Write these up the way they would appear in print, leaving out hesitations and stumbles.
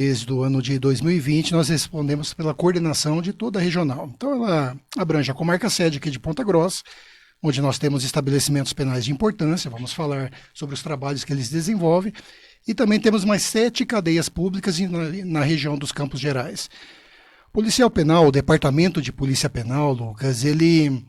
Desde o ano de 2020, nós respondemos pela coordenação de toda a regional. Então, ela abrange a comarca sede aqui de Ponta Grossa, onde nós temos estabelecimentos penais de importância, vamos falar sobre os trabalhos que eles desenvolvem, e também temos mais 7 cadeias públicas na região dos Campos Gerais. O policial penal, o Departamento de Polícia Penal, Lucas, ele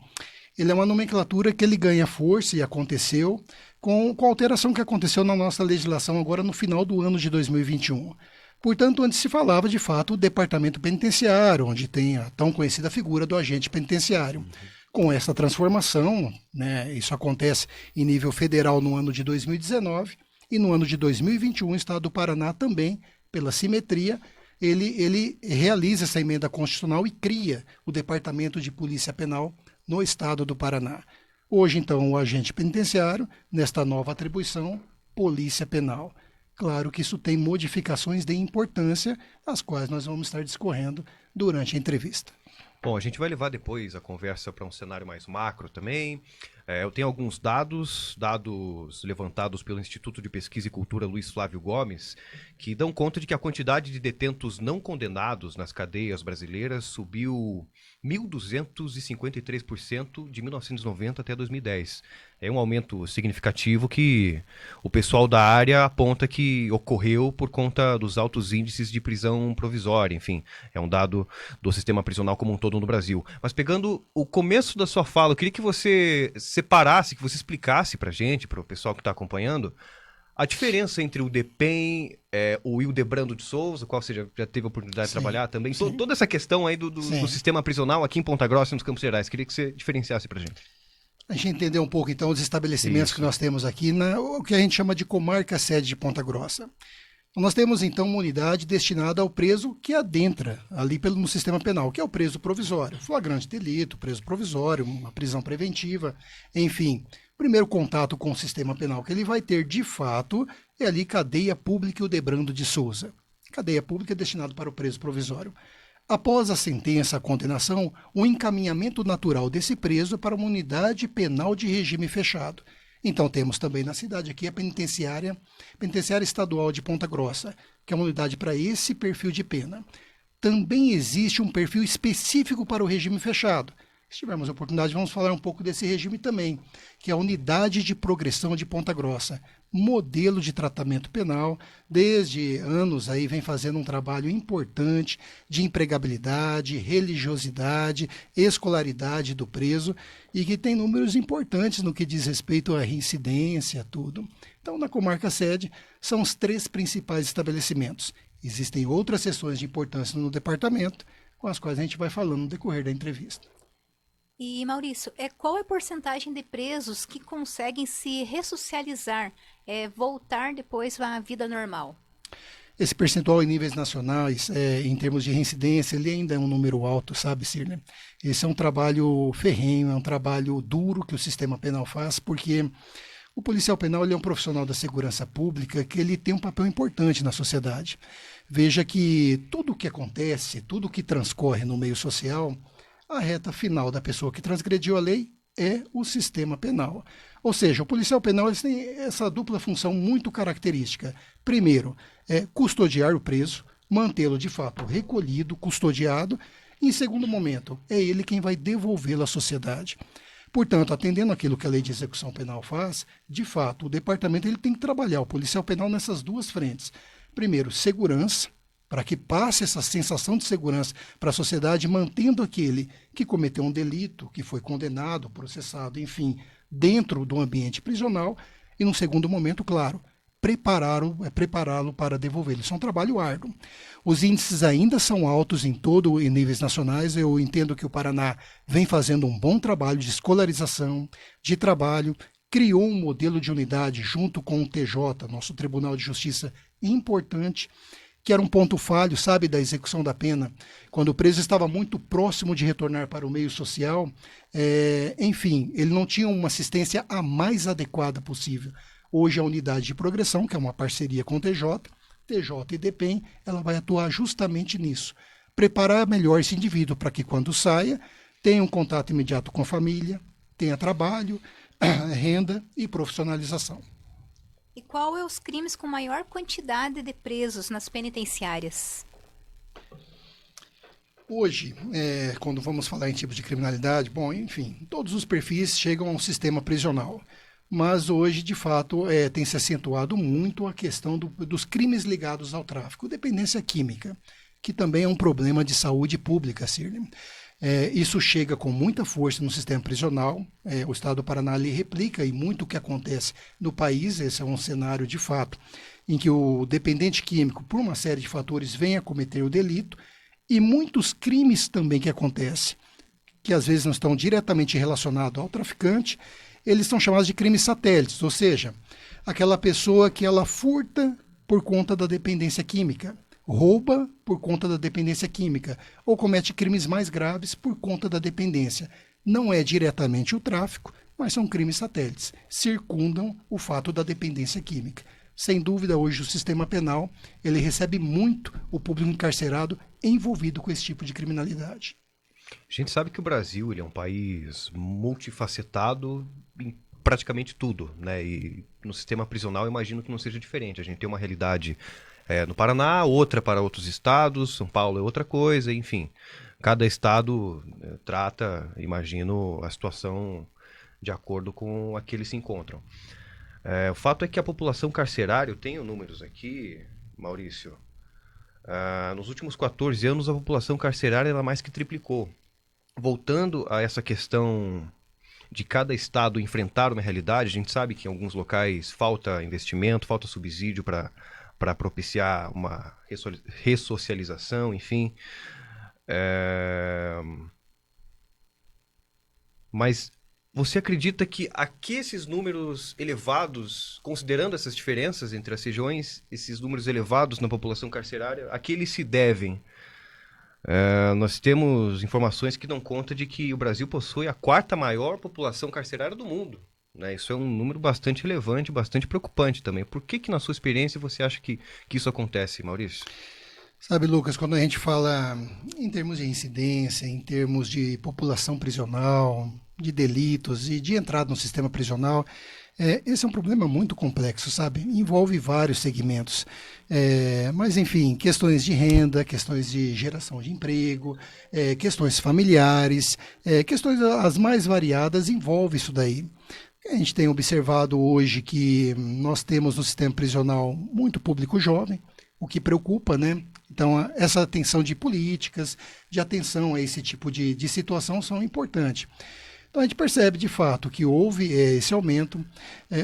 é uma nomenclatura que ele ganha força e aconteceu com a alteração que aconteceu na nossa legislação agora no final do ano de 2021. Portanto, antes se falava, de fato, o departamento penitenciário, onde tem a tão conhecida figura do agente penitenciário. Com essa transformação, né, isso acontece em nível federal no ano de 2019 e no ano de 2021, o Estado do Paraná também, pela simetria, ele realiza essa emenda constitucional e cria o Departamento de Polícia Penal no Estado do Paraná. Hoje, então, o agente penitenciário, nesta nova atribuição, Polícia Penal. Claro que isso tem modificações de importância, as quais nós vamos estar discorrendo durante a entrevista. Bom, a gente vai levar depois a conversa para um cenário mais macro também. Eu tenho alguns dados levantados pelo Instituto de Pesquisa e Cultura Luiz Flávio Gomes, que dão conta de que a quantidade de detentos não condenados nas cadeias brasileiras subiu 1.253% de 1990 até 2010. É um aumento significativo que o pessoal da área aponta que ocorreu por conta dos altos índices de prisão provisória. Enfim, é um dado do sistema prisional como um todo no Brasil. Mas pegando o começo da sua fala, eu queria que você separasse, que você explicasse para a gente, para o pessoal que está acompanhando, a diferença entre o DEPEN, o Hildebrando de Souza, qual você já teve a oportunidade de trabalhar também, toda essa questão aí do sistema prisional aqui em Ponta Grossa e nos Campos Gerais. Queria que você diferenciasse para a gente. A gente entender um pouco, então, os estabelecimentos que nós temos aqui, o que a gente chama de comarca sede de Ponta Grossa. Nós temos, então, uma unidade destinada ao preso que adentra ali no sistema penal, que é o preso provisório. Flagrante delito, preso provisório, uma prisão preventiva, enfim. Primeiro contato com o sistema penal que ele vai ter, de fato, é ali cadeia pública Hildebrando de Souza. Cadeia pública é destinada para o preso provisório. Após a sentença, a condenação, o encaminhamento natural desse preso é para uma unidade penal de regime fechado. Então temos também na cidade aqui a penitenciária estadual de Ponta Grossa, que é uma unidade para esse perfil de pena. Também existe um perfil específico para o regime fechado. Se tivermos a oportunidade, vamos falar um pouco desse regime também, que é a Unidade de Progressão de Ponta Grossa, modelo de tratamento penal, desde anos aí vem fazendo um trabalho importante de empregabilidade, religiosidade, escolaridade do preso e que tem números importantes no que diz respeito à reincidência, tudo. Então, na comarca sede, são os 3 principais estabelecimentos. Existem outras seções de importância no departamento, com as quais a gente vai falando no decorrer da entrevista. E, Maurício, qual é a porcentagem de presos que conseguem se ressocializar, voltar depois à vida normal? Esse percentual em níveis nacionais, em termos de reincidência, ele ainda é um número alto, sabe, Cirne? Esse é um trabalho ferrenho, é um trabalho duro que o sistema penal faz, porque o policial penal ele é um profissional da segurança pública que ele tem um papel importante na sociedade. Veja que tudo o que acontece, tudo o que transcorre no meio social, a reta final da pessoa que transgrediu a lei é o sistema penal. Ou seja, o policial penal ele tem essa dupla função muito característica. Primeiro, custodiar o preso, mantê-lo de fato recolhido, custodiado. E, em segundo momento, é ele quem vai devolvê-lo à sociedade. Portanto, atendendo aquilo que a lei de execução penal faz, de fato, o departamento ele tem que trabalhar o policial penal nessas 2 frentes. Primeiro, segurança, para que passe essa sensação de segurança para a sociedade, mantendo aquele que cometeu um delito, que foi condenado, processado, enfim, dentro do ambiente prisional, e, num segundo momento, claro, prepará-lo para devolvê-lo. Isso é um trabalho árduo. Os índices ainda são altos em níveis nacionais. Eu entendo que o Paraná vem fazendo um bom trabalho de escolarização, de trabalho, criou um modelo de unidade junto com o TJ, nosso Tribunal de Justiça importante, que era um ponto falho, sabe, da execução da pena, quando o preso estava muito próximo de retornar para o meio social, enfim, ele não tinha uma assistência a mais adequada possível. Hoje a unidade de progressão, que é uma parceria com o TJ e DEPEN, ela vai atuar justamente nisso, preparar melhor esse indivíduo para que quando saia, tenha um contato imediato com a família, tenha trabalho, renda e profissionalização. E qual é os crimes com maior quantidade de presos nas penitenciárias? Hoje, quando vamos falar em tipos de criminalidade, bom, enfim, todos os perfis chegam ao sistema prisional. Mas hoje, de fato, tem se acentuado muito a questão dos crimes ligados ao tráfico, dependência química, que também é um problema de saúde pública, Cirne. Isso chega com muita força no sistema prisional. O Estado do Paraná ali replica e muito o que acontece no país. Esse é um cenário de fato em que o dependente químico, por uma série de fatores, vem a cometer o delito, e muitos crimes também que acontecem, que às vezes não estão diretamente relacionados ao traficante, eles são chamados de crimes satélites, ou seja, aquela pessoa que ela furta por conta da dependência química, rouba por conta da dependência química, ou comete crimes mais graves por conta da dependência. Não é diretamente o tráfico, mas são crimes satélites, circundam o fato da dependência química. Sem dúvida, hoje o sistema penal ele recebe muito o público encarcerado envolvido com esse tipo de criminalidade. A gente sabe que o Brasil ele é um país multifacetado em praticamente tudo, né? E no sistema prisional eu imagino que não seja diferente. A gente tem uma realidade no Paraná, outra para outros estados, São Paulo é outra coisa, enfim. Cada estado trata, imagino, a situação de acordo com a que eles se encontram. O fato é que a população carcerária, eu tenho números aqui, Maurício, nos últimos 14 anos a população carcerária ela mais que triplicou. Voltando a essa questão de cada estado enfrentar uma realidade, a gente sabe que em alguns locais falta investimento, falta subsídio para propiciar uma ressocialização, enfim. Mas você acredita que aqui esses números elevados, considerando essas diferenças entre as regiões, esses números elevados na população carcerária, a que eles se devem? Nós temos informações que dão conta de que o Brasil possui a 4ª maior população carcerária do mundo, né? Isso é um número bastante relevante, bastante preocupante também. Por que na sua experiência, você acha que isso acontece, Maurício? Sabe, Lucas, quando a gente fala em termos de incidência, em termos de população prisional, de delitos e de entrada no sistema prisional, esse é um problema muito complexo, sabe? Envolve vários segmentos. Mas, enfim, questões de renda, questões de geração de emprego, questões familiares, questões as mais variadas, envolve isso daí. A gente tem observado hoje que nós temos no sistema prisional muito público jovem, o que preocupa, né? Então, essa atenção de políticas, de atenção a esse tipo de situação são importantes. Então, a gente percebe, de fato, que houve esse aumento.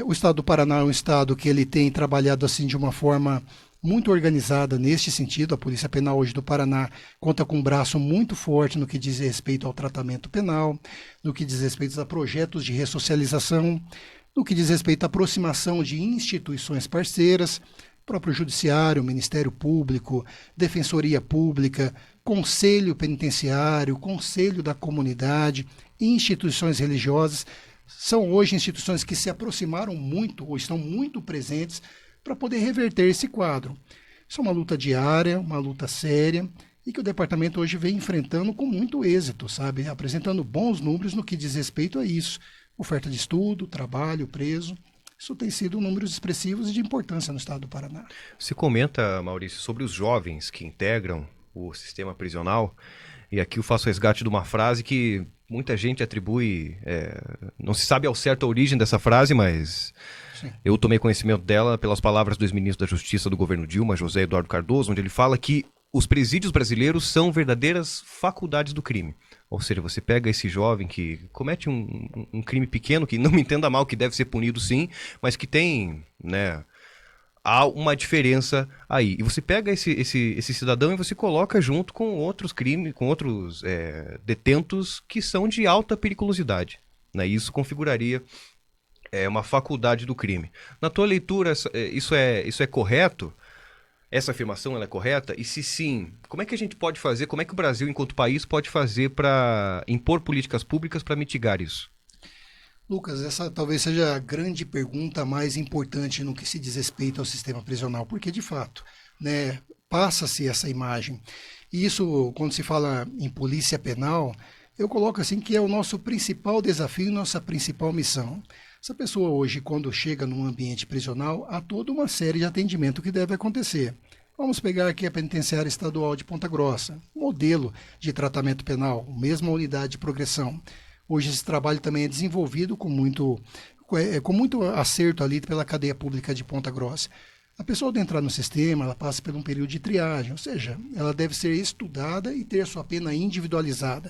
O estado do Paraná é um estado que ele tem trabalhado assim de uma forma muito organizada neste sentido. A Polícia Penal hoje do Paraná conta com um braço muito forte no que diz respeito ao tratamento penal, no que diz respeito a projetos de ressocialização, no que diz respeito à aproximação de instituições parceiras, próprio Judiciário, Ministério Público, Defensoria Pública, Conselho Penitenciário, Conselho da Comunidade, instituições religiosas. São hoje instituições que se aproximaram muito ou estão muito presentes para poder reverter esse quadro. Isso é uma luta diária, uma luta séria e que o departamento hoje vem enfrentando com muito êxito, sabe? Apresentando bons números no que diz respeito a isso. Oferta de estudo, trabalho, preso. Isso tem sido números expressivos e de importância no estado do Paraná. Você comenta, Maurício, sobre os jovens que integram o sistema prisional, e aqui eu faço resgate de uma frase que muita gente atribui, não se sabe ao certo a origem dessa frase, mas sim, eu tomei conhecimento dela pelas palavras do ex-ministro da Justiça do governo Dilma, José Eduardo Cardoso, onde ele fala que os presídios brasileiros são verdadeiras faculdades do crime. Ou seja, você pega esse jovem que comete um crime pequeno, que não me entenda mal, que deve ser punido sim, mas que tem, né, há uma diferença aí. E você pega esse cidadão e você coloca junto com outros crimes, com outros detentos que são de alta periculosidade, né? Isso configuraria uma faculdade do crime. Na tua leitura, isso é correto? Essa afirmação ela é correta? E se sim, como é que a gente pode fazer, como é que o Brasil, enquanto país, pode fazer para impor políticas públicas para mitigar isso? Lucas, essa talvez seja a grande pergunta mais importante no que se diz respeito ao sistema prisional, porque, de fato, né, passa-se essa imagem. E isso, quando se fala em polícia penal, eu coloco assim que é o nosso principal desafio, nossa principal missão. Essa pessoa hoje, quando chega num ambiente prisional, há toda uma série de atendimento que deve acontecer. Vamos pegar aqui a Penitenciária Estadual de Ponta Grossa, modelo de tratamento penal, mesma unidade de progressão. Hoje esse trabalho também é desenvolvido com muito acerto ali pela cadeia pública de Ponta Grossa. A pessoa, ao entrar no sistema, ela passa por um período de triagem, ou seja, ela deve ser estudada e ter sua pena individualizada.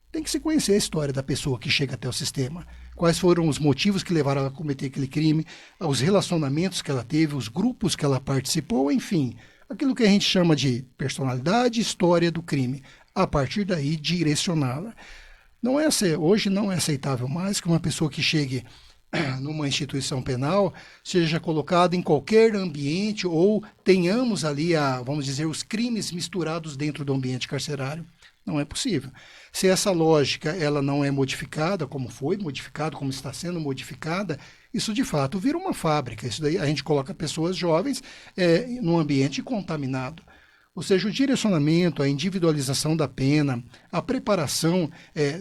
Tem que se conhecer a história da pessoa que chega até o sistema. Quais foram os motivos que levaram ela a cometer aquele crime, os relacionamentos que ela teve, os grupos que ela participou, enfim, aquilo que a gente chama de personalidade e história do crime. A partir daí, direcioná-la. Hoje não é aceitável mais que uma pessoa que chegue numa instituição penal seja colocada em qualquer ambiente ou tenhamos ali, vamos dizer, os crimes misturados dentro do ambiente carcerário. Não é possível. Se essa lógica ela não é modificada, como foi modificada, como está sendo modificada, isso de fato vira uma fábrica. Isso daí a gente coloca pessoas jovens num ambiente contaminado. Ou seja, o direcionamento, a individualização da pena, a preparação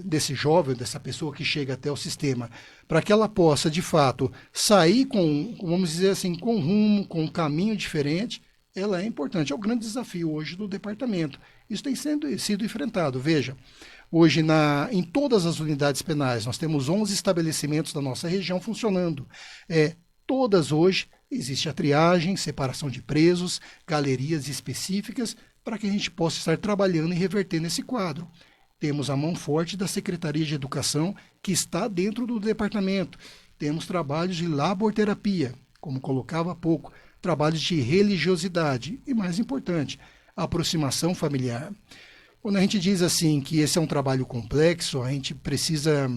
desse jovem, dessa pessoa que chega até o sistema, para que ela possa, de fato, sair com, vamos dizer assim, com rumo, com um caminho diferente, ela é importante. É o grande desafio hoje do departamento. Isso tem sido enfrentado. Veja, hoje em todas as unidades penais, nós temos 11 estabelecimentos da nossa região funcionando. Todas hoje existe a triagem, separação de presos, galerias específicas, para que a gente possa estar trabalhando e revertendo esse quadro. Temos a mão forte da Secretaria de Educação, que está dentro do departamento. Temos trabalhos de laborterapia, como colocava há pouco, trabalhos de religiosidade e, mais importante, aproximação familiar. Quando a gente diz assim que esse é um trabalho complexo, a gente precisa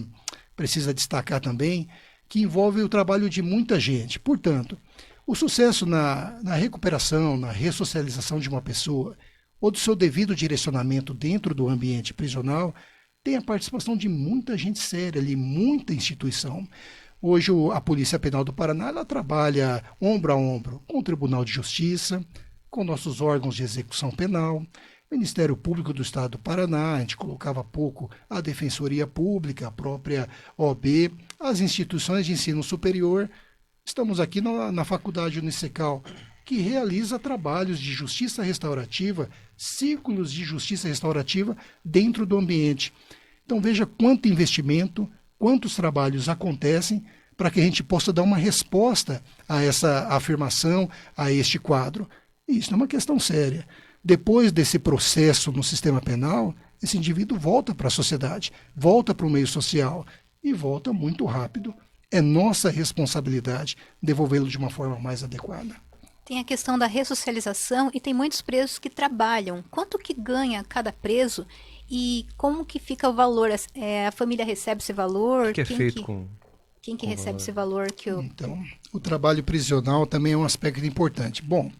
destacar também que envolve o trabalho de muita gente. Portanto, o sucesso na recuperação, na ressocialização de uma pessoa ou do seu devido direcionamento dentro do ambiente prisional tem a participação de muita gente séria ali, muita instituição. Hoje a Polícia Penal do Paraná ela trabalha ombro a ombro com o Tribunal de Justiça, com nossos órgãos de execução penal, Ministério Público do Estado do Paraná, a gente colocava há pouco a Defensoria Pública, a própria OAB, as instituições de ensino superior. Estamos aqui na Faculdade Unicecal, que realiza trabalhos de justiça restaurativa, círculos de justiça restaurativa dentro do ambiente. Então veja quanto investimento, quantos trabalhos acontecem para que a gente possa dar uma resposta a essa afirmação, a este quadro. E isso é uma questão séria. Depois desse processo no sistema penal, esse indivíduo volta para a sociedade, volta para o meio social e volta muito rápido. É nossa responsabilidade devolvê-lo de uma forma mais adequada. Tem a questão da ressocialização e tem muitos presos que trabalham. Quanto que ganha cada preso e como que fica o valor? A família recebe esse valor? O que é feito com... Quem que recebe esse valor? Então, o trabalho prisional também é um aspecto importante. Bom,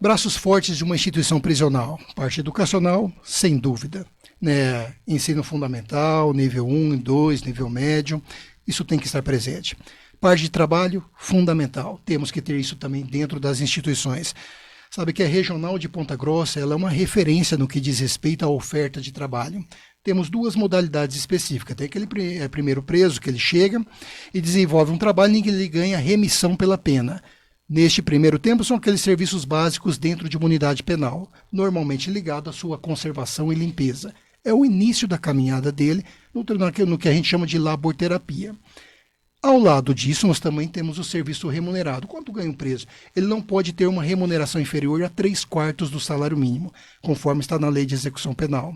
braços fortes de uma instituição prisional. Parte educacional, sem dúvida. Ensino fundamental, nível 1, 2, nível médio, isso tem que estar presente. Parte de trabalho, fundamental. Temos que ter isso também dentro das instituições. Sabe que a Regional de Ponta Grossa ela é uma referência no que diz respeito à oferta de trabalho. Temos duas modalidades específicas. Tem aquele primeiro preso que ele chega e desenvolve um trabalho em que ele ganha remissão pela pena. Neste primeiro tempo, são aqueles serviços básicos dentro de uma unidade penal, normalmente ligado à sua conservação e limpeza. É o início da caminhada dele no que a gente chama de laborterapia. Ao lado disso, nós também temos o serviço remunerado. Quanto ganha um preso? Ele não pode ter uma remuneração inferior a 3/4 do salário mínimo, conforme está na Lei de Execução Penal.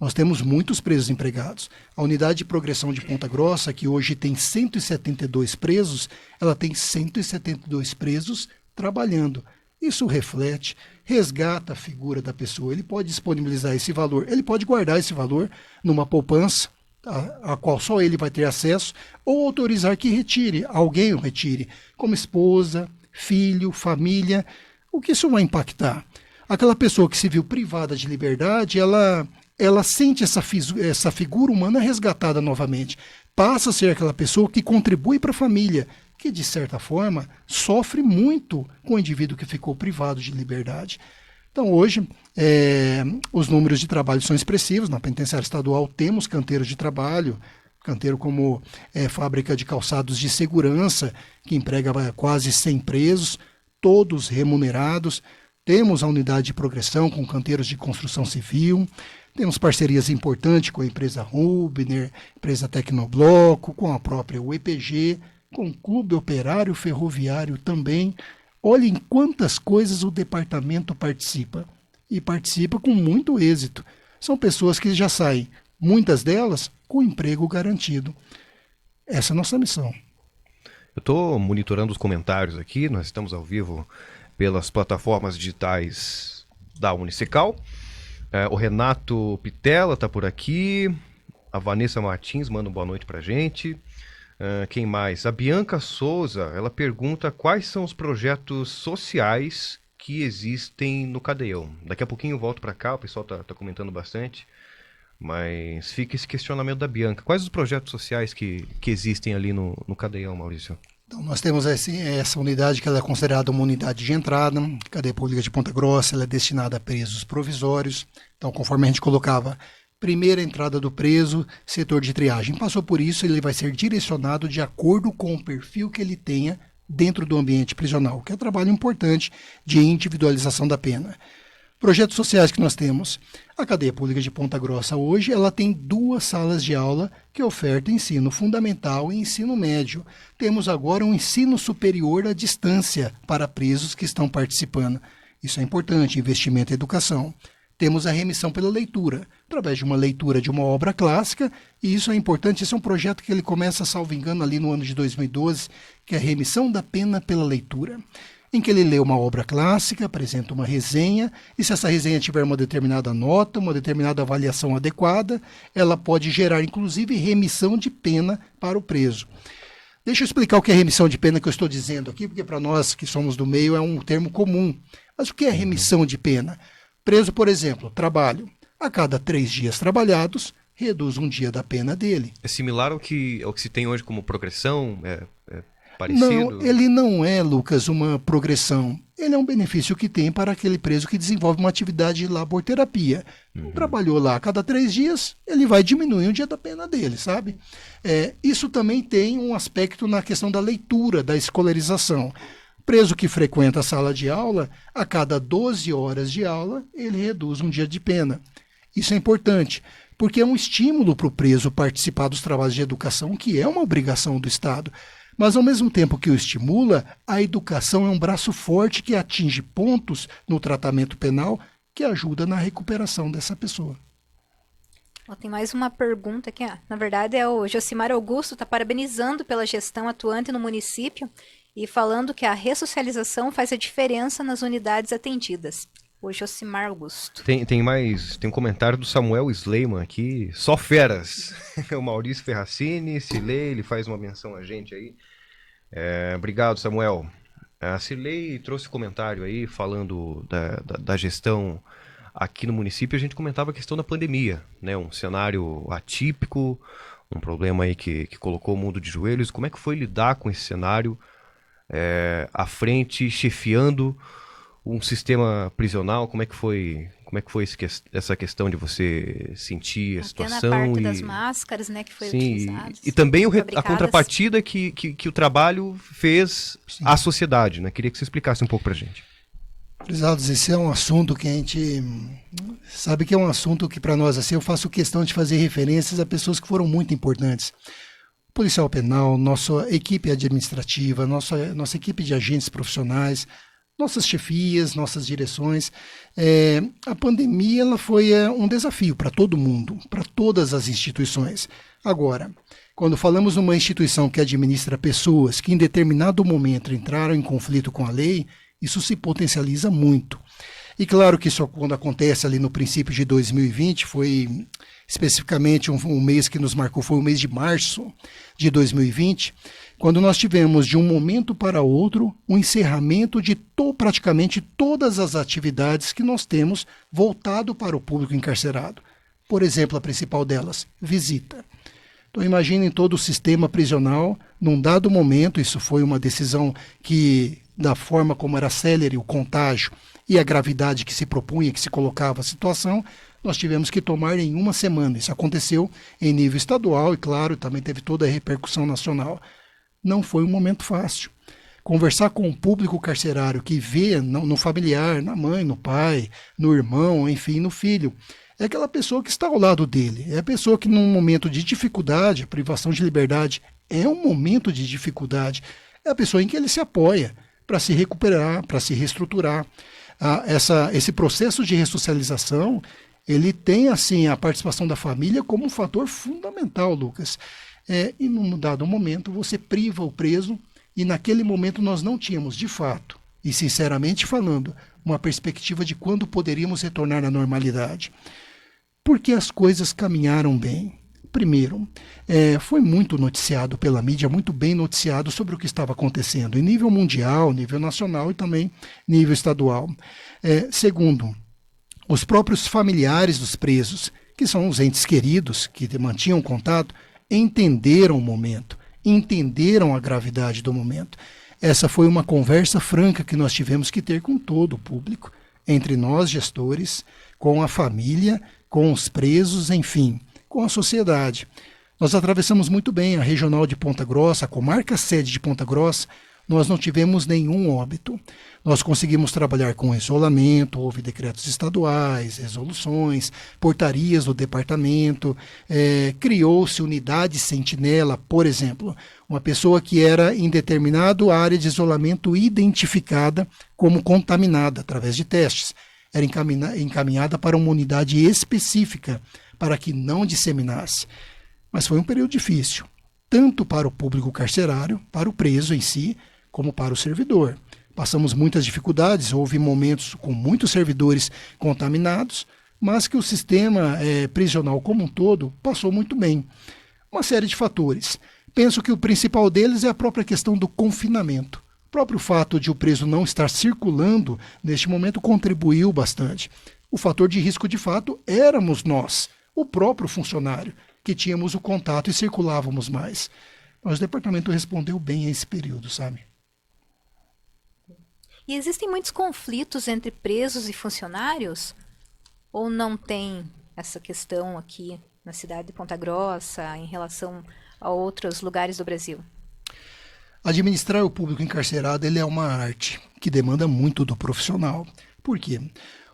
Nós temos muitos presos empregados. A unidade de progressão de Ponta Grossa, que hoje tem 172 presos, ela tem 172 presos trabalhando. Isso reflete, resgata a figura da pessoa. Ele pode disponibilizar esse valor, ele pode guardar esse valor numa poupança, a qual só ele vai ter acesso, ou autorizar que retire, alguém o retire, como esposa, filho, família. O que isso vai impactar? Aquela pessoa que se viu privada de liberdade, ela sente essa figura humana resgatada novamente. Passa a ser aquela pessoa que contribui para a família, que de certa forma sofre muito com o indivíduo que ficou privado de liberdade. Então hoje os números de trabalho são expressivos. Na penitenciária estadual temos canteiros de trabalho, Canteiro como fábrica de calçados de segurança, que emprega quase 100 presos, todos remunerados. Temos a unidade de progressão com canteiros de construção civil, temos parcerias importantes com a empresa Rubner, empresa Tecnobloco, com a própria UEPG, com o Clube Operário Ferroviário também. Olhem quantas coisas o departamento participa, e participa com muito êxito. São pessoas que já saem, muitas delas, com emprego garantido. Essa é a nossa missão. Eu estou monitorando os comentários aqui, nós estamos ao vivo pelas plataformas digitais da Unicecal. O Renato Pitella está por aqui, a Vanessa Martins manda uma boa noite para a gente. Quem mais? A Bianca Souza, ela pergunta quais são os projetos sociais que existem no Cadeião. Daqui a pouquinho eu volto para cá, o pessoal tá comentando bastante, mas fica esse questionamento da Bianca. Quais os projetos sociais que existem ali no Cadeião, Maurício? Então, nós temos essa unidade que ela é considerada uma unidade de entrada. A cadeia pública de Ponta Grossa ela é destinada a presos provisórios. Então, conforme a gente colocava, primeira entrada do preso, setor de triagem. Passou por isso, ele vai ser direcionado de acordo com o perfil que ele tenha dentro do ambiente prisional, que é um trabalho importante de individualização da pena. Projetos sociais que nós temos. A cadeia pública de Ponta Grossa hoje ela tem 2 salas de aula que ofertam ensino fundamental e ensino médio. Temos agora um ensino superior à distância para presos que estão participando. Isso é importante, investimento em educação. Temos a remissão pela leitura, através de uma leitura de uma obra clássica, e isso é importante, esse é um projeto que ele começa, salvo engano, ali no ano de 2012, que é a remissão da pena pela leitura, em que ele lê uma obra clássica, apresenta uma resenha, e se essa resenha tiver uma determinada nota, uma determinada avaliação adequada, ela pode gerar, inclusive, remissão de pena para o preso. Deixa eu explicar o que é remissão de pena que eu estou dizendo aqui, porque para nós que somos do meio é um termo comum. Mas o que é remissão de pena? Preso, por exemplo, trabalho. A cada 3 dias trabalhados, reduz um dia da pena dele. É similar ao que se tem hoje como progressão? É parecido? Não, ele não é, Lucas, uma progressão. Ele é um benefício que tem para aquele preso que desenvolve uma atividade de laborterapia. Trabalhou lá a cada 3 dias, ele vai diminuir um dia da pena dele, sabe? Isso também tem um aspecto na questão da leitura, da escolarização. Preso que frequenta a sala de aula, a cada 12 horas de aula, ele reduz um dia de pena. Isso é importante, porque é um estímulo para o preso participar dos trabalhos de educação, que é uma obrigação do Estado. Mas, ao mesmo tempo que o estimula, a educação é um braço forte que atinge pontos no tratamento penal que ajuda na recuperação dessa pessoa. Tem mais uma pergunta aqui. Na verdade, o Josimar Augusto está parabenizando pela gestão atuante no município e falando que a ressocialização faz a diferença nas unidades atendidas. O Josimar Augusto. Tem um comentário do Samuel Sleiman aqui, só feras. O Maurício Ferracini, Cilei, ele faz uma menção a gente aí. Obrigado, Samuel. A Cilei trouxe comentário aí falando da gestão aqui no município. A gente comentava a questão da pandemia, né? Um cenário atípico, um problema aí que colocou o mundo de joelhos. Como é que foi lidar com esse cenário à frente, chefiando um sistema prisional? Como é que foi essa questão de você sentir a situação? Na parte das máscaras, né, que foi utilizado. E também a contrapartida que o trabalho fez à sociedade, né? Queria que você explicasse um pouco pra gente. Prezados, esse é um assunto que a gente sabe que é um assunto que para nós, assim, eu faço questão de fazer referências a pessoas que foram muito importantes. Policial penal, nossa equipe administrativa, nossa equipe de agentes profissionais, nossas chefias, nossas direções. A pandemia ela foi um desafio para todo mundo, para todas as instituições. Agora, quando falamos numa instituição que administra pessoas que em determinado momento entraram em conflito com a lei, isso se potencializa muito. E claro que isso quando acontece ali no princípio de 2020, foi especificamente um mês que nos marcou, foi o mês de março de 2020, quando nós tivemos de um momento para outro um encerramento de praticamente todas as atividades que nós temos voltado para o público encarcerado. Por exemplo, a principal delas, visita. Então imaginem todo o sistema prisional, num dado momento, isso foi uma decisão que da forma como era célere o contágio e a gravidade que se propunha, que se colocava a situação, nós tivemos que tomar em uma semana. Isso aconteceu em nível estadual e, claro, também teve toda a repercussão nacional. Não foi um momento fácil. Conversar com o público carcerário que vê no familiar, na mãe, no pai, no irmão, enfim, no filho, é aquela pessoa que está ao lado dele. É a pessoa que, num momento de dificuldade, a privação de liberdade é um momento de dificuldade. É a pessoa em que ele se apoia para se recuperar, para se reestruturar. Esse processo de ressocialização, ele tem, assim, a participação da família como um fator fundamental, Lucas. E num dado momento, você priva o preso, e naquele momento nós não tínhamos, de fato, e sinceramente falando, uma perspectiva de quando poderíamos retornar à normalidade. Porque as coisas caminharam bem. Primeiro, foi muito noticiado pela mídia, muito bem noticiado sobre o que estava acontecendo, em nível mundial, nível nacional e também nível estadual. Segundo, os próprios familiares dos presos, que são os entes queridos, que mantinham contato, entenderam o momento, entenderam a gravidade do momento. Essa foi uma conversa franca que nós tivemos que ter com todo o público, entre nós, gestores, com a família, com os presos, enfim, com a sociedade. Nós atravessamos muito bem a regional de Ponta Grossa, a comarca sede de Ponta Grossa, nós não tivemos nenhum óbito. Nós conseguimos trabalhar com isolamento, houve decretos estaduais, resoluções, portarias do departamento, criou-se unidade sentinela, por exemplo, uma pessoa que era em determinada área de isolamento identificada como contaminada através de testes, era encaminhada para uma unidade específica para que não disseminasse. Mas foi um período difícil, tanto para o público carcerário, para o preso em si, como para o servidor. Passamos muitas dificuldades, houve momentos com muitos servidores contaminados, mas que o sistema prisional como um todo passou muito bem. Uma série de fatores. Penso que o principal deles é a própria questão do confinamento. O próprio fato de o preso não estar circulando neste momento contribuiu bastante. O fator de risco, de fato, éramos nós, o próprio funcionário, que tínhamos o contato e circulávamos mais. Mas o departamento respondeu bem a esse período, sabe? E existem muitos conflitos entre presos e funcionários? Ou não tem essa questão aqui na cidade de Ponta Grossa em relação a outros lugares do Brasil? Administrar o público encarcerado ele é uma arte que demanda muito do profissional. Por quê?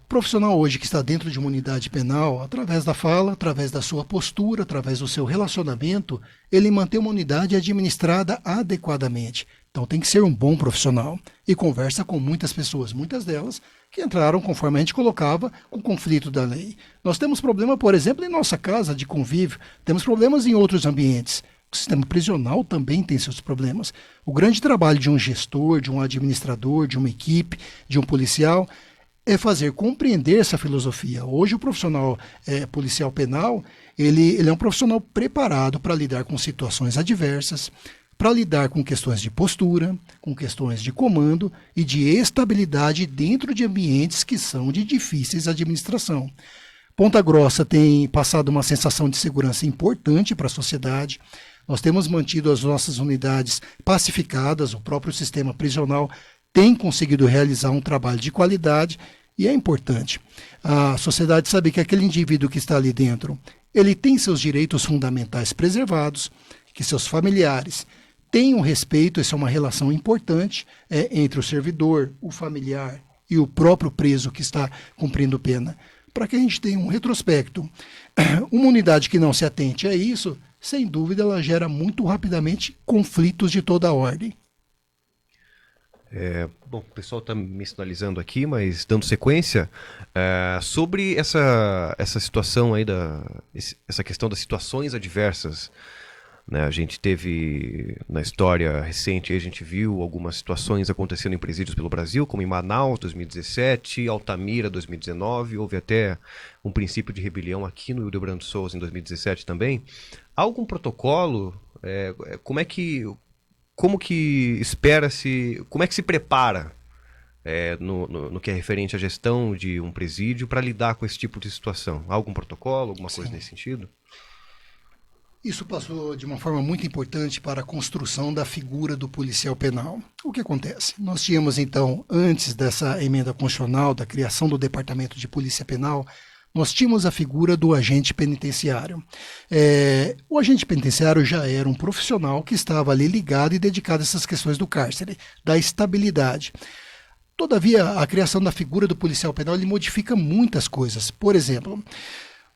O profissional hoje que está dentro de uma unidade penal, através da fala, através da sua postura, através do seu relacionamento, ele mantém uma unidade administrada adequadamente. Então tem que ser um bom profissional e conversa com muitas pessoas, muitas delas que entraram, conforme a gente colocava, com o conflito da lei. Nós temos problema, por exemplo, em nossa casa de convívio, temos problemas em outros ambientes. O sistema prisional também tem seus problemas. O grande trabalho de um gestor, de um administrador, de uma equipe, de um policial, é fazer compreender essa filosofia. Hoje o profissional policial penal, ele é um profissional preparado para lidar com situações adversas, para lidar com questões de postura, com questões de comando e de estabilidade dentro de ambientes que são de difíceis administração. Ponta Grossa tem passado uma sensação de segurança importante para a sociedade. Nós temos mantido as nossas unidades pacificadas, o próprio sistema prisional tem conseguido realizar um trabalho de qualidade e é importante. A sociedade sabe que aquele indivíduo que está ali dentro, ele tem seus direitos fundamentais preservados, que seus familiares tenham respeito, essa é uma relação importante entre o servidor, o familiar e o próprio preso que está cumprindo pena, para que a gente tenha um retrospecto. Uma unidade que não se atente a isso, sem dúvida, ela gera muito rapidamente conflitos de toda a ordem. Bom, o pessoal está me sinalizando aqui, mas dando sequência, sobre essa situação aí, essa questão das situações adversas, né? A gente teve, na história recente, a gente viu algumas situações acontecendo em presídios pelo Brasil, como em Manaus, 2017, Altamira, 2019, houve até um princípio de rebelião aqui no Rio Grande do Sul em 2017 também. Há algum protocolo? Como que espera-se, como é que se prepara no que é referente à gestão de um presídio para lidar com esse tipo de situação? Há algum protocolo, alguma coisa nesse sentido? Isso passou de uma forma muito importante para a construção da figura do policial penal. O que acontece? Nós tínhamos, então, antes dessa emenda constitucional, da criação do Departamento de Polícia Penal, nós tínhamos a figura do agente penitenciário. O agente penitenciário já era um profissional que estava ali ligado e dedicado a essas questões do cárcere, da estabilidade. Todavia, a criação da figura do policial penal ele modifica muitas coisas. Por exemplo,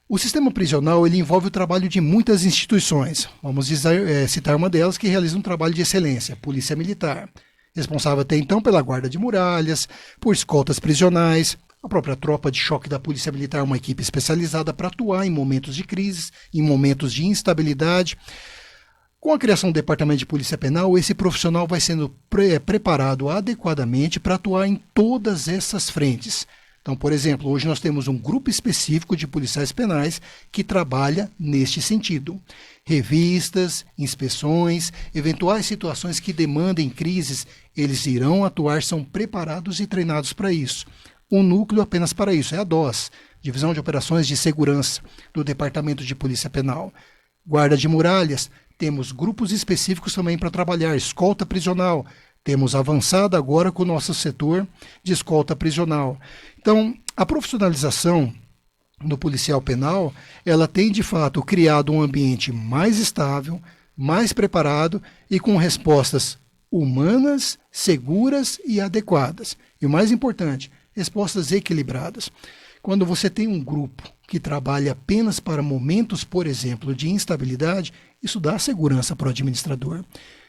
o sistema prisional ele envolve o trabalho de muitas instituições. Vamos citar uma delas que realiza um trabalho de excelência, a Polícia Militar, responsável até então pela guarda de muralhas, por escoltas prisionais. A própria tropa de choque da Polícia Militar é uma equipe especializada para atuar em momentos de crise, em momentos de instabilidade. Com a criação do Departamento de Polícia Penal, esse profissional vai sendo preparado adequadamente para atuar em todas essas frentes. Então, por exemplo, hoje nós temos um grupo específico de policiais penais que trabalha neste sentido. Revistas, inspeções, eventuais situações que demandem crises, eles irão atuar, são preparados e treinados para isso. Um núcleo apenas para isso é a DOS, Divisão de Operações de Segurança, do Departamento de Polícia Penal. Guarda de muralhas, temos grupos específicos também para trabalhar, escolta prisional. Temos avançado agora com o nosso setor de escolta prisional. Então, a profissionalização do policial penal, ela tem de fato criado um ambiente mais estável, mais preparado e com respostas humanas, seguras e adequadas. E o mais importante, respostas equilibradas. Quando você tem um grupo que trabalha apenas para momentos, por exemplo, de instabilidade, isso dá segurança para o administrador.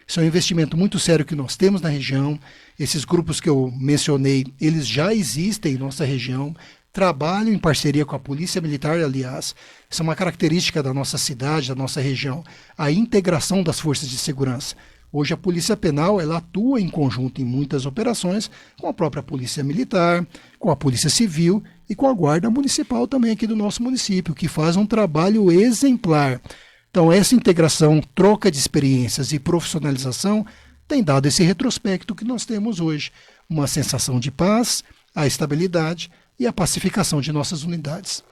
Isso é um investimento muito sério que nós temos na região. Esses grupos que eu mencionei, eles já existem em nossa região, trabalham em parceria com a Polícia Militar, aliás. Isso é uma característica da nossa cidade, da nossa região, a integração das forças de segurança. Hoje a Polícia Penal ela atua em conjunto em muitas operações com a própria Polícia Militar, com a Polícia Civil e com a Guarda Municipal também aqui do nosso município, que faz um trabalho exemplar. Então, essa integração, troca de experiências e profissionalização tem dado esse retrospecto que nós temos hoje. Uma sensação de paz, a estabilidade e a pacificação de nossas unidades.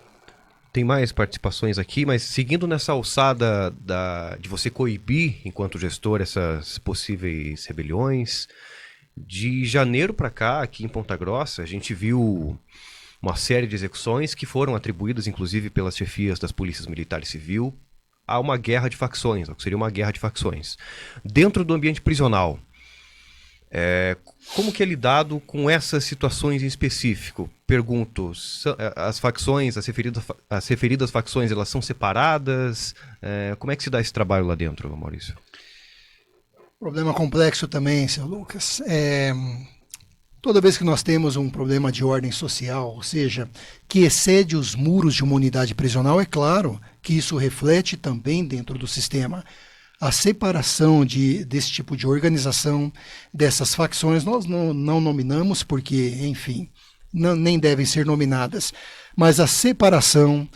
Tem mais participações aqui, mas seguindo nessa alçada de você coibir, enquanto gestor, essas possíveis rebeliões, de janeiro para cá, aqui em Ponta Grossa, a gente viu uma série de execuções que foram atribuídas, inclusive pelas chefias das polícias militar e civil, a uma guerra de facções, o que seria uma guerra de facções. Dentro do ambiente prisional, como que é lidado com essas situações em específico? Pergunto, as facções, as referidas facções, elas são separadas? Como é que se dá esse trabalho lá dentro, Maurício? Problema complexo também, seu Lucas. Toda vez que nós temos um problema de ordem social, ou seja, que excede os muros de uma unidade prisional, é claro que isso reflete também dentro do sistema. A separação desse tipo de organização, dessas facções, nós não nominamos porque, enfim, nem devem ser nominadas. Mas a separação,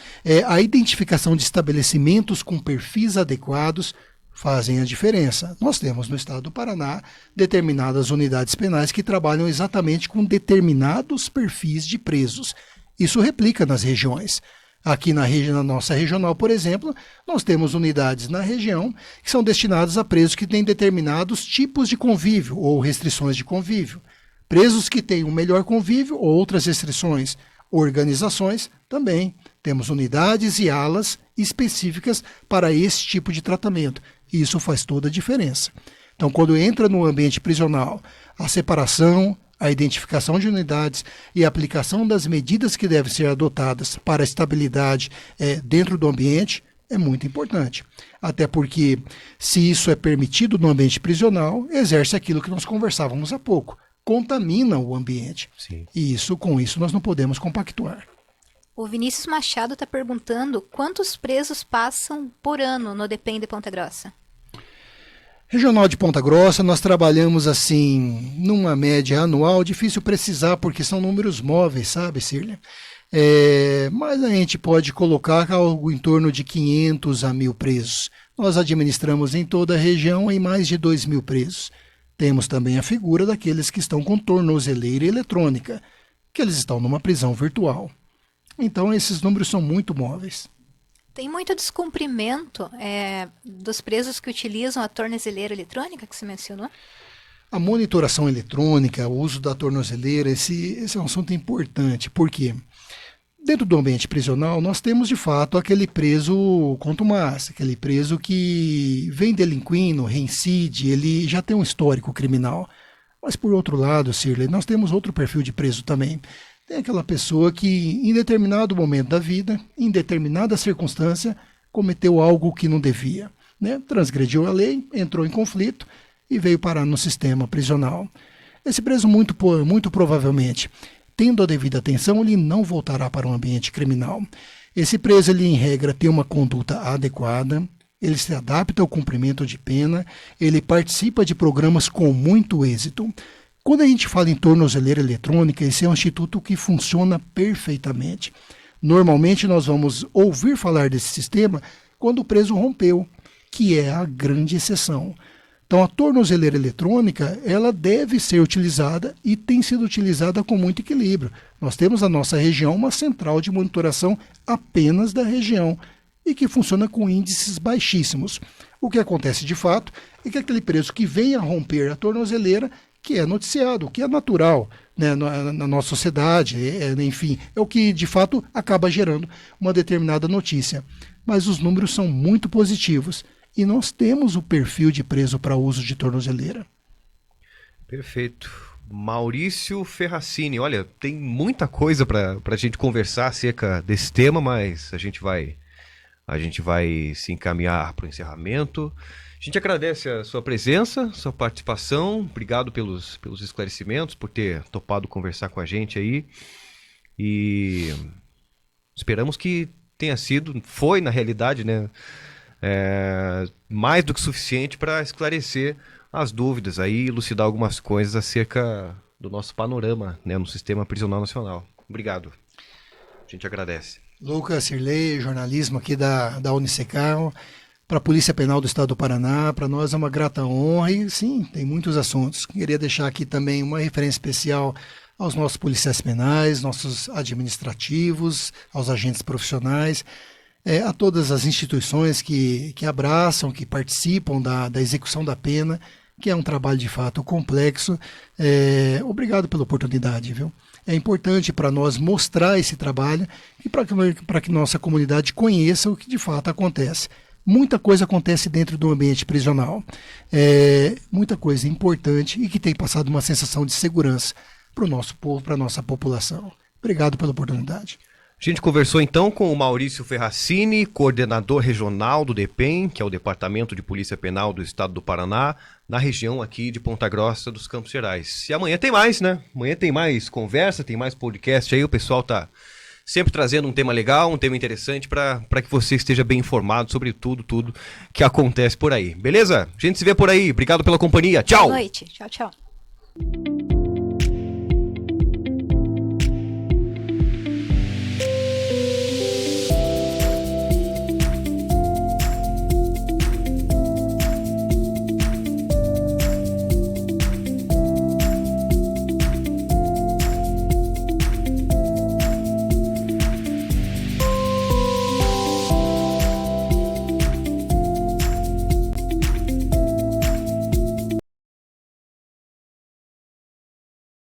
a identificação de estabelecimentos com perfis adequados, fazem a diferença. Nós temos no estado do Paraná determinadas unidades penais que trabalham exatamente com determinados perfis de presos. Isso replica nas regiões. Aqui na nossa regional, por exemplo, nós temos unidades na região que são destinadas a presos que têm determinados tipos de convívio ou restrições de convívio. Presos que têm um melhor convívio ou outras restrições. Organizações também. Temos unidades e alas específicas para esse tipo de tratamento. E isso faz toda a diferença. Então, quando entra no ambiente prisional, a separação, a identificação de unidades e a aplicação das medidas que devem ser adotadas para a estabilidade dentro do ambiente é muito importante. Até porque, se isso é permitido no ambiente prisional, exerce aquilo que nós conversávamos há pouco, contamina o ambiente. Sim. E com isso nós não podemos compactuar. O Vinícius Machado está perguntando quantos presos passam por ano no DEPEN de Ponta Grossa. Regional de Ponta Grossa, nós trabalhamos assim, numa média anual, difícil precisar porque são números móveis, sabe, Círlia? Mas a gente pode colocar algo em torno de 500 a 1.000 presos. Nós administramos em toda a região em mais de 2.000 presos. Temos também a figura daqueles que estão com tornozeleira eletrônica, que eles estão numa prisão virtual. Então, esses números são muito móveis. Tem muito descumprimento dos presos que utilizam a tornozeleira eletrônica que você mencionou? A monitoração eletrônica, o uso da tornozeleira, esse é um assunto importante. Por quê? Dentro do ambiente prisional, nós temos de fato aquele preso contumaz, aquele preso que vem delinquindo, reincide, ele já tem um histórico criminal. Mas por outro lado, Sirley, nós temos outro perfil de preso também. Tem aquela pessoa que, em determinado momento da vida, em determinada circunstância, cometeu algo que não devia, né? Transgrediu a lei, entrou em conflito e veio parar no sistema prisional. Esse preso, muito provavelmente, tendo a devida atenção, ele não voltará para o ambiente criminal. Esse preso, ele, em regra, tem uma conduta adequada, ele se adapta ao cumprimento de pena, ele participa de programas com muito êxito. Quando a gente fala em tornozeleira eletrônica, esse é um instituto que funciona perfeitamente. Normalmente nós vamos ouvir falar desse sistema quando o preso rompeu, que é a grande exceção. Então a tornozeleira eletrônica, ela deve ser utilizada e tem sido utilizada com muito equilíbrio. Nós temos na nossa região uma central de monitoração apenas da região e que funciona com índices baixíssimos. O que acontece de fato é que aquele preso que vem a romper a tornozeleira, que é noticiado, o que é natural, né, na nossa sociedade, enfim, é o que de fato acaba gerando uma determinada notícia. Mas os números são muito positivos e nós temos o perfil de preso para uso de tornozeleira. Perfeito. Maurício Ferracini, olha, tem muita coisa para a gente conversar acerca desse tema, mas a gente vai se encaminhar para o encerramento. A gente agradece a sua presença, sua participação, obrigado pelos esclarecimentos, por ter topado conversar com a gente aí, e esperamos que foi na realidade, né, mais do que suficiente para esclarecer as dúvidas aí, elucidar algumas coisas acerca do nosso panorama, né, no Sistema Prisional Nacional. Obrigado, a gente agradece. Lucas, Sirley, jornalismo aqui da Unicecal, para a Polícia Penal do Estado do Paraná, para nós é uma grata honra e sim, tem muitos assuntos. Queria deixar aqui também uma referência especial aos nossos policiais penais, nossos administrativos, aos agentes profissionais, a todas as instituições que abraçam, que participam da execução da pena, que é um trabalho de fato complexo. Obrigado pela oportunidade, viu? É importante para nós mostrar esse trabalho e para que nossa comunidade conheça o que de fato acontece. Muita coisa acontece dentro do ambiente prisional, muita coisa importante e que tem passado uma sensação de segurança para o nosso povo, para a nossa população. Obrigado pela oportunidade. A gente conversou então com o Maurício Ferracini, coordenador regional do DEPEN, que é o Departamento de Polícia Penal do Estado do Paraná, na região aqui de Ponta Grossa dos Campos Gerais. E amanhã tem mais, né? Amanhã tem mais conversa, tem mais podcast aí, o pessoal tá sempre trazendo um tema legal, um tema interessante para que você esteja bem informado sobre tudo que acontece por aí. Beleza? A gente se vê por aí. Obrigado pela companhia. Tchau! Boa noite. Tchau, tchau.